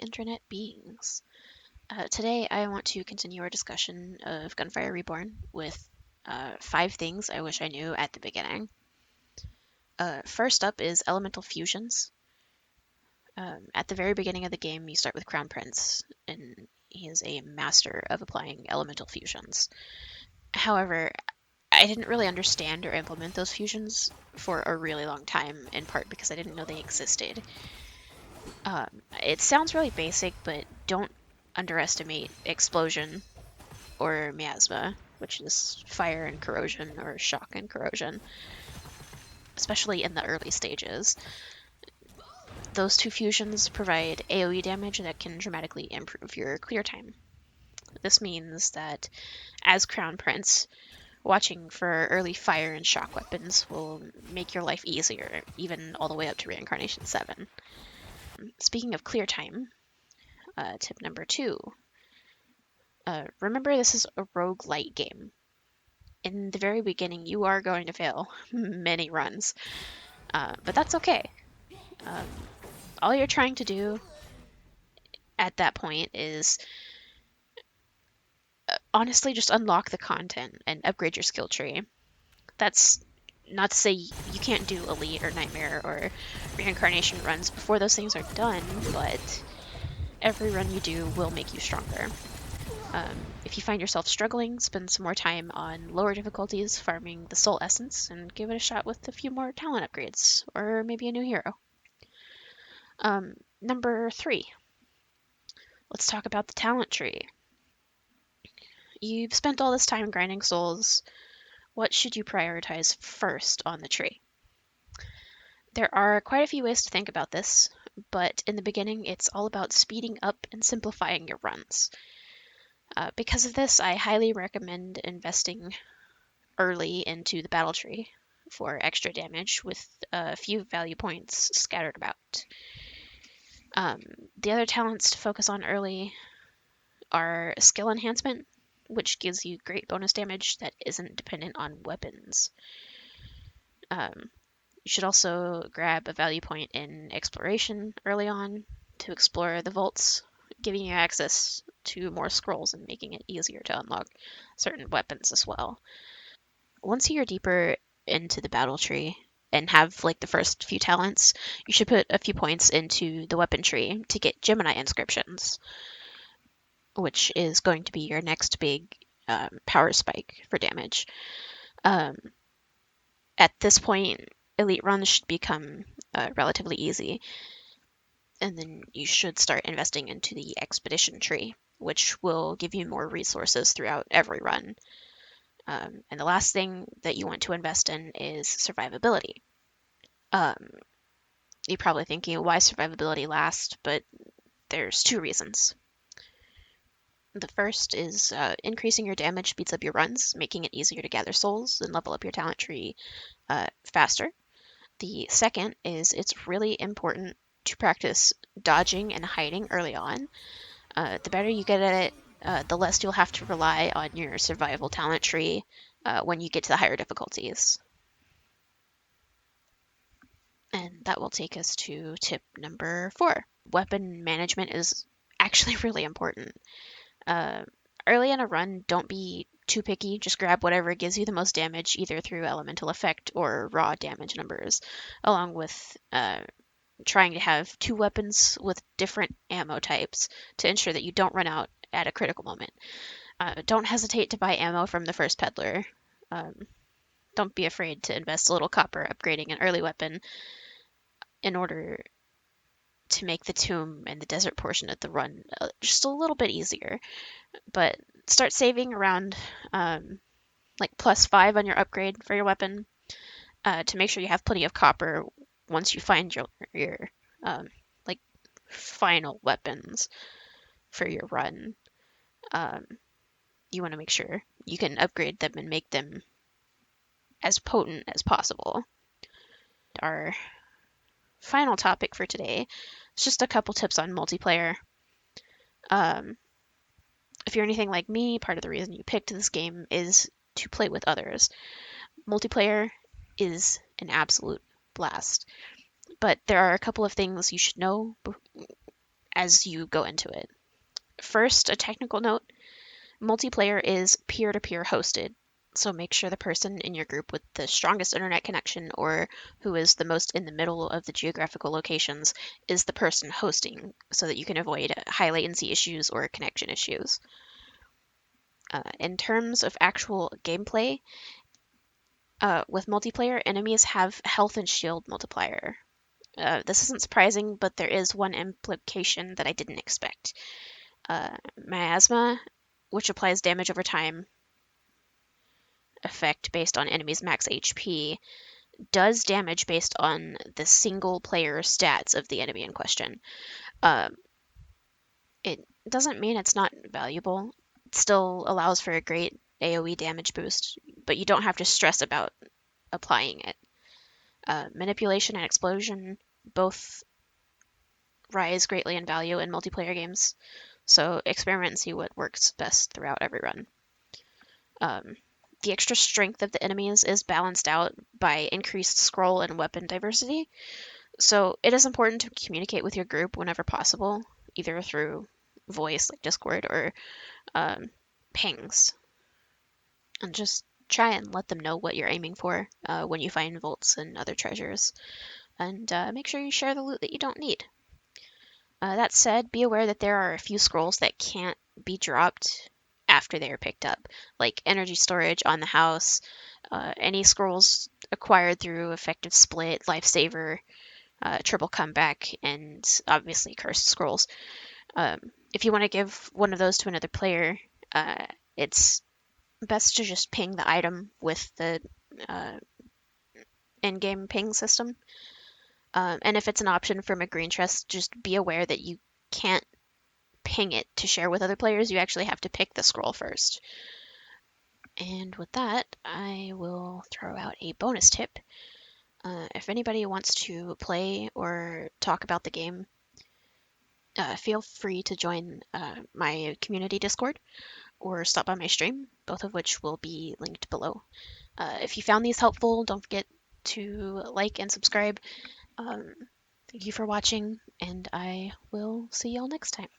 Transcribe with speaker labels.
Speaker 1: internet beings. Today, I want to continue our discussion of Gunfire Reborn with 5 things I wish I knew at the beginning. First up is elemental fusions. At the very beginning of the game, you start with Crown Prince, and he is a master of applying elemental fusions. However, I didn't really understand or implement those fusions for a really long time, in part because I didn't know they existed. It sounds really basic, but don't underestimate explosion or miasma, which is fire and corrosion or shock and corrosion, especially in the early stages. Those 2 fusions provide AoE damage that can dramatically improve your clear time. This means that as Crown Prince, watching for early fire and shock weapons will make your life easier, even all the way up to Reincarnation 7. Speaking of clear time, tip number 2. Remember, this is a roguelite game. In the very beginning, you are going to fail many runs, but that's okay. All you're trying to do at that point is honestly just unlock the content and upgrade your skill tree. That's not to say you can't do Elite or Nightmare or Reincarnation runs before those things are done, but every run you do will make you stronger. If you find yourself struggling, spend some more time on lower difficulties farming the Soul Essence and give it a shot with a few more talent upgrades, or maybe a new hero. Number 3. Let's talk about the talent tree. You've spent all this time grinding souls. What should you prioritize first on the tree? There are quite a few ways to think about this, but in the beginning, it's all about speeding up and simplifying your runs. Because of this, I highly recommend investing early into the battle tree for extra damage with a few value points scattered about. The other talents to focus on early are skill enhancement, which gives you great bonus damage that isn't dependent on weapons. You should also grab a value point in exploration early on to explore the vaults, giving you access to more scrolls and making it easier to unlock certain weapons as well. Once you're deeper into the battle tree and have like the first few talents, you should put a few points into the weapon tree to get Gemini inscriptions, which is going to be your next big power spike for damage. At this point, elite runs should become relatively easy, and then you should start investing into the expedition tree, which will give you more resources throughout every run. And the last thing that you want to invest in is survivability. You're probably thinking, why survivability last? But there's 2 reasons. The first is increasing your damage speeds up your runs, making it easier to gather souls and level up your talent tree faster. The second is it's really important to practice dodging and hiding early on. The better you get at it, the less you'll have to rely on your survival talent tree when you get to the higher difficulties. And that will take us to tip number 4. Weapon management is actually really important. Early in a run, don't be too picky. Just grab whatever gives you the most damage, either through elemental effect or raw damage numbers, along with trying to have 2 weapons with different ammo types to ensure that you don't run out at a critical moment. Don't hesitate to buy ammo from the first peddler. Don't be afraid to invest a little copper upgrading an early weapon in order to make the tomb and the desert portion of the run just a little bit easier. But start saving around like +5 on your upgrade for your weapon to make sure you have plenty of copper once you find your like final weapons for your run. You want to make sure you can upgrade them and make them as potent as possible. Our final topic for today is just a couple tips on multiplayer. If you're anything like me, part of the reason you picked this game is to play with others. Multiplayer is an absolute blast, but there are a couple of things you should know as you go into it. First, a technical note: multiplayer is peer-to-peer hosted, so make sure the person in your group with the strongest internet connection or who is the most in the middle of the geographical locations is the person hosting so that you can avoid high latency issues or connection issues. In terms of actual gameplay, with multiplayer, enemies have health and shield multiplier. This isn't surprising, but there is one implication that I didn't expect. Miasma, which applies damage over time effect based on enemies' max HP, does damage based on the single player stats of the enemy in question. Um, it doesn't mean it's not valuable. It still allows for a great AoE damage boost, but you don't have to stress about applying it. Manipulation and explosion both rise greatly in value in multiplayer games, so experiment and see what works best throughout every run. The extra strength of the enemies is balanced out by increased scroll and weapon diversity, so it is important to communicate with your group whenever possible, either through voice like Discord or pings, and just try and let them know what you're aiming for when you find vaults and other treasures, and make sure you share the loot that you don't need. That said, be aware that there are a few scrolls that can't be dropped after they are picked up, like energy storage on the house, any scrolls acquired through effective split, lifesaver, triple comeback, and obviously cursed scrolls. If you want to give one of those to another player, it's best to just ping the item with the in-game ping system. And if it's an option from a green chest, just be aware that you can't ping it to share with other players. You actually have to pick the scroll first. And with that, I will throw out a bonus tip. If anybody wants to play or talk about the game, feel free to join my community Discord or stop by my stream, both of which will be linked below. If you found these helpful, don't forget to like and subscribe. Thank you for watching, and I will see y'all next time.